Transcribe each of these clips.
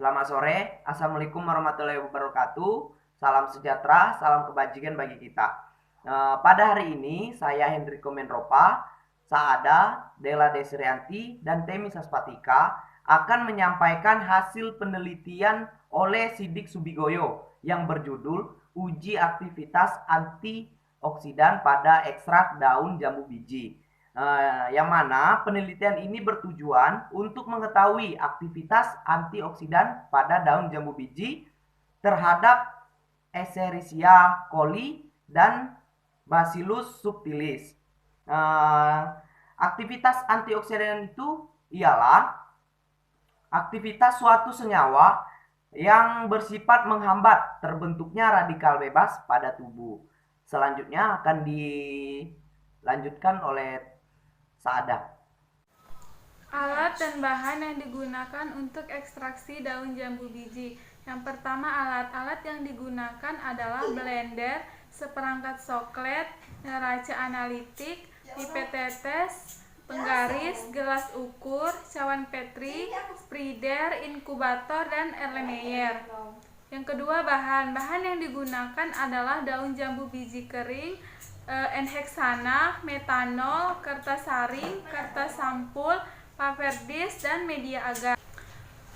Selamat sore, Assalamualaikum warahmatullahi wabarakatuh. Salam sejahtera, salam kebajikan bagi kita. Pada hari ini, saya Hendriko Menropa, Saada, Dela Desrianti, dan Temi Saspatika akan menyampaikan hasil penelitian oleh Sidik Subigoyo yang berjudul Uji Aktivitas Antioksidan pada Ekstrak Daun Jambu Biji. Yang mana penelitian ini bertujuan untuk mengetahui aktivitas antioksidan pada daun jambu biji terhadap Escherichia coli dan Bacillus subtilis. Aktivitas antioksidan itu ialah aktivitas suatu senyawa yang bersifat menghambat terbentuknya radikal bebas pada tubuh. Selanjutnya akan dilanjutkan oleh Saada. Alat dan bahan yang digunakan untuk ekstraksi daun jambu biji. Yang pertama, alat-alat yang digunakan adalah blender, seperangkat soklet, neraca analitik, pipet tetes, penggaris, gelas ukur, cawan petri, spreader, inkubator, dan Erlenmeyer. Yang kedua, bahan yang digunakan adalah daun jambu biji kering, N-heksana, metanol, kertas saring, kertas sampul, paper disk, dan media agar.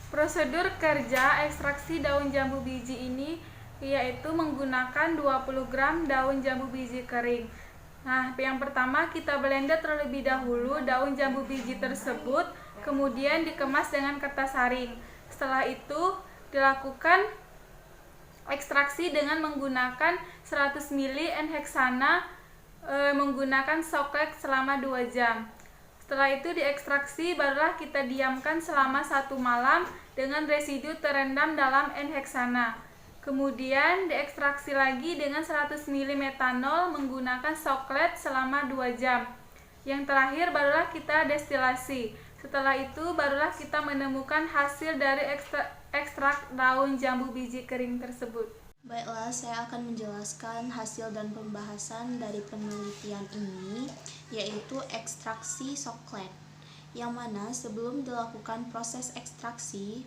Prosedur kerja ekstraksi daun jambu biji ini yaitu menggunakan 20 gram daun jambu biji kering. Nah, yang pertama kita blender terlebih dahulu daun jambu biji tersebut, kemudian dikemas dengan kertas saring. Setelah itu dilakukan ekstraksi dengan menggunakan 100 ml N-heksana menggunakan soklet selama 2 jam. Setelah itu diekstraksi, barulah kita diamkan selama 1 malam dengan residu terendam dalam N-heksana. Kemudian diekstraksi lagi dengan 100 ml metanol menggunakan soklet selama 2 jam. Yang terakhir barulah kita destilasi. Setelah itu barulah kita menemukan hasil dari ekstrak daun jambu biji kering tersebut. Baiklah, saya akan menjelaskan hasil dan pembahasan dari penelitian ini, yaitu ekstraksi soklet, yang mana sebelum dilakukan proses ekstraksi,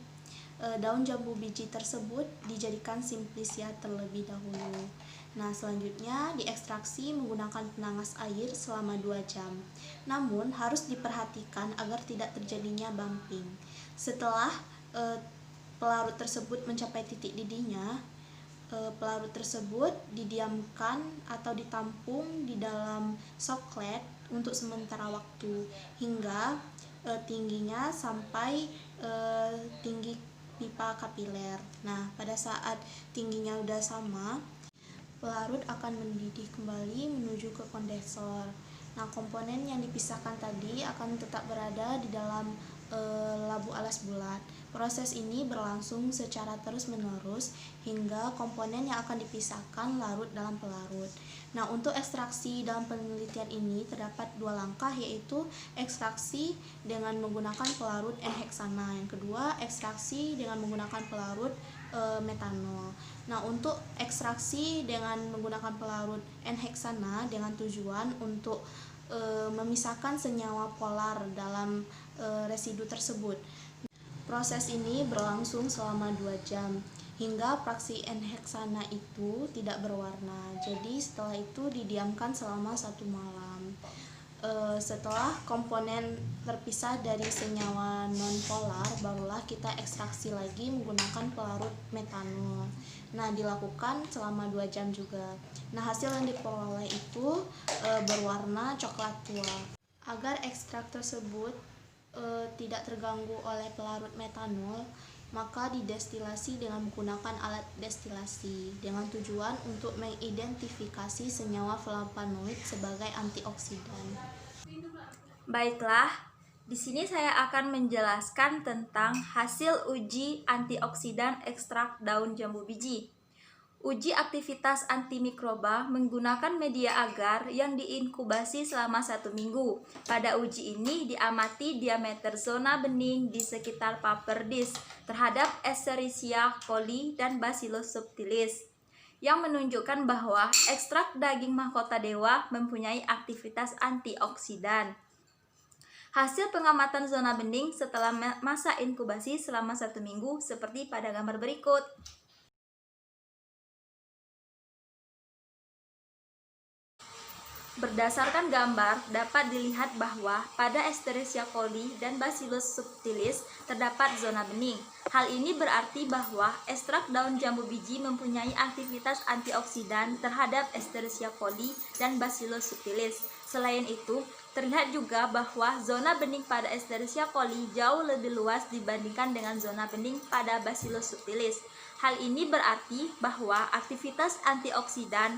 daun jambu biji tersebut dijadikan simplisia terlebih dahulu. Nah, selanjutnya diekstraksi menggunakan penangas air selama 2 jam. Namun, harus diperhatikan agar tidak terjadinya bumping. Setelah pelarut tersebut mencapai titik didihnya, pelarut tersebut didiamkan atau ditampung di dalam soklet untuk sementara waktu hingga tingginya sampai tinggi pipa kapiler. Nah, pada saat tingginya udah sama, pelarut akan mendidih kembali menuju ke kondensor. Nah, komponen yang dipisahkan tadi akan tetap berada di dalam labu alas bulat. Proses ini berlangsung secara terus-menerus hingga komponen yang akan dipisahkan larut dalam pelarut. Nah, untuk ekstraksi dalam penelitian ini terdapat 2 langkah, yaitu ekstraksi dengan menggunakan pelarut N-heksana. Yang kedua, ekstraksi dengan menggunakan pelarut metanol. Nah, untuk ekstraksi dengan menggunakan pelarut N-heksana dengan tujuan untuk memisahkan senyawa polar dalam residu tersebut. Proses ini berlangsung selama 2 jam hingga fraksi N-heksana itu tidak berwarna. Jadi setelah itu didiamkan selama 1 malam. Setelah komponen terpisah dari senyawa nonpolar, barulah kita ekstraksi lagi menggunakan pelarut metanol. Nah, dilakukan selama 2 jam juga. Nah, hasil yang diperoleh itu berwarna coklat tua. Agar ekstrak tersebut tidak terganggu oleh pelarut metanol, maka didestilasi dengan menggunakan alat destilasi dengan tujuan untuk mengidentifikasi senyawa flavonoid sebagai antioksidan. Baiklah, di sini saya akan menjelaskan tentang hasil uji antioksidan ekstrak daun jambu biji. Uji aktivitas antimikroba menggunakan media agar yang diinkubasi selama 1 minggu. Pada uji ini diamati diameter zona bening di sekitar paper disk terhadap Escherichia coli dan Bacillus subtilis, yang menunjukkan bahwa ekstrak daging mahkota dewa mempunyai aktivitas antioksidan. Hasil pengamatan zona bening setelah masa inkubasi selama 1 minggu seperti pada gambar berikut. Berdasarkan gambar, dapat dilihat bahwa pada Escherichia coli dan Bacillus subtilis terdapat zona bening. Hal ini berarti bahwa ekstrak daun jambu biji mempunyai aktivitas antioksidan terhadap Escherichia coli dan Bacillus subtilis. Selain itu, terlihat juga bahwa zona bening pada Escherichia coli jauh lebih luas dibandingkan dengan zona bening pada Bacillus subtilis. Hal ini berarti bahwa aktivitas antioksidan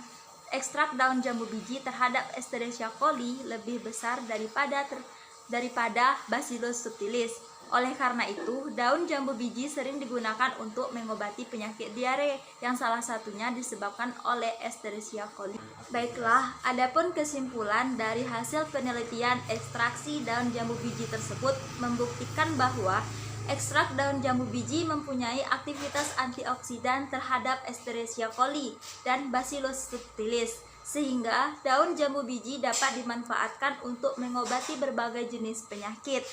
ekstrak daun jambu biji terhadap Escherichia coli lebih besar daripada Bacillus subtilis. Oleh karena itu, daun jambu biji sering digunakan untuk mengobati penyakit diare yang salah satunya disebabkan oleh Escherichia coli. Baiklah, adapun kesimpulan dari hasil penelitian ekstraksi daun jambu biji tersebut membuktikan bahwa ekstrak daun jambu biji mempunyai aktivitas antioksidan terhadap Escherichia coli dan Bacillus subtilis, sehingga daun jambu biji dapat dimanfaatkan untuk mengobati berbagai jenis penyakit.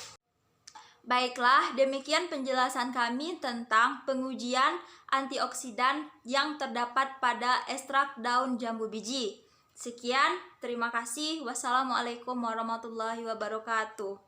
Baiklah, demikian penjelasan kami tentang pengujian antioksidan yang terdapat pada ekstrak daun jambu biji. Sekian, terima kasih. Wassalamualaikum warahmatullahi wabarakatuh.